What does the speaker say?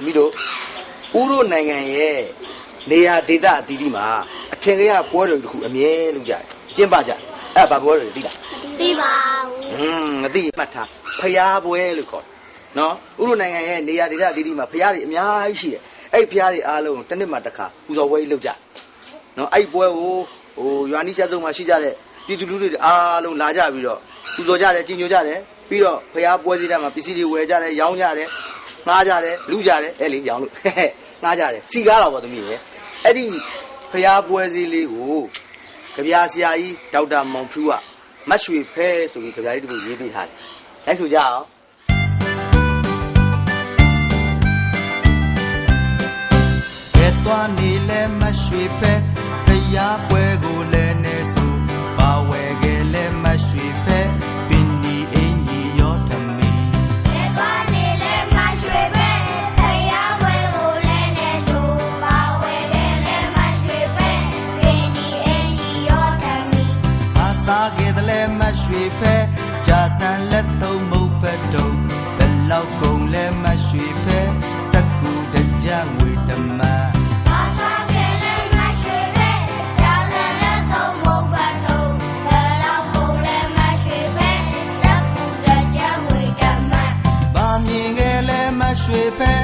မိတို့ဥရောနိုင်ငံရဲ့နေရာဒေသအသီးသီးမှာအထင်ကြီးပွဲတော်တစ်ခုအမြဲလုပ်ကြတယ်ကျင်းပကြအဲ့ဘာပွဲတော်သိလားသိပါဘူးမသိမှတ်ထားဖျားပွဲလို့ခေါ်တယ်နော်ဥရောနိုင်ငံရဲ့နေရာဒေသအသီးသီးမှာဖျားတွေအများကြီးရှိတယ်အဲ့ဖျားတွေအားလုံးတစ်နှစ်မှတစ်ခါပူဇော်ပွဲကြီးလုပ်ကြနော်အဲ့ပွဲကိုရွာနီးချက်စုံမှာရှိကြတဲ့ပြည်သူလူထုတွေအားလုံးလာကြပြီးတော့ပူဇော်ကြတယ်ကြည်ညိုကြတယ်ပြီးတော့ဖျားပွဲစည်းတဲ့မှာပစ္စည်းတွေဝယ်ကြတယ်ရောင်းကြတယ်ငှားကြတယ်လူကြတယ်အဲ့လေရောင်းလို့ငှားကြတယ်စီကားတော့ဗောသမီးရဲ့အဲ့ဒီဖျားပွဲစည်းလေးကိုကြပြာဆရာကြီးဒေါက်တာမောင်ဖြူကမတ်ရွှေဖဲဆိုပြီးကြပြာလေးတပုတ်ရေးပေးထားတယ်လိုက်ဆိုကြအောင်ကဲသွားနေလဲမတ်ရွှေဖဲဖျားပွဲကိုလည်းနေဆိုပါဝဲကလေးမတ်ရွှေဖဲပင်ဒီအင်းကြီးရောထမီကဲသွားနေလဲမတ်ရွှေဖဲဖျားပွဲကိုလည်းနေဆိုပါဝဲကလေးမတ်ရွှေဖဲပင်ဒီအင်းကြီးရောထမီအာစားကလေးမတ်ရွှေဖဲဂျာဆန်လက်သုံးမုတ်ဖက်တုံးဘယ်လောက်ကုန်လဲမတ်ရွှေဖဲစက်ကူတကြငွေတမန်ရွှေဖဲ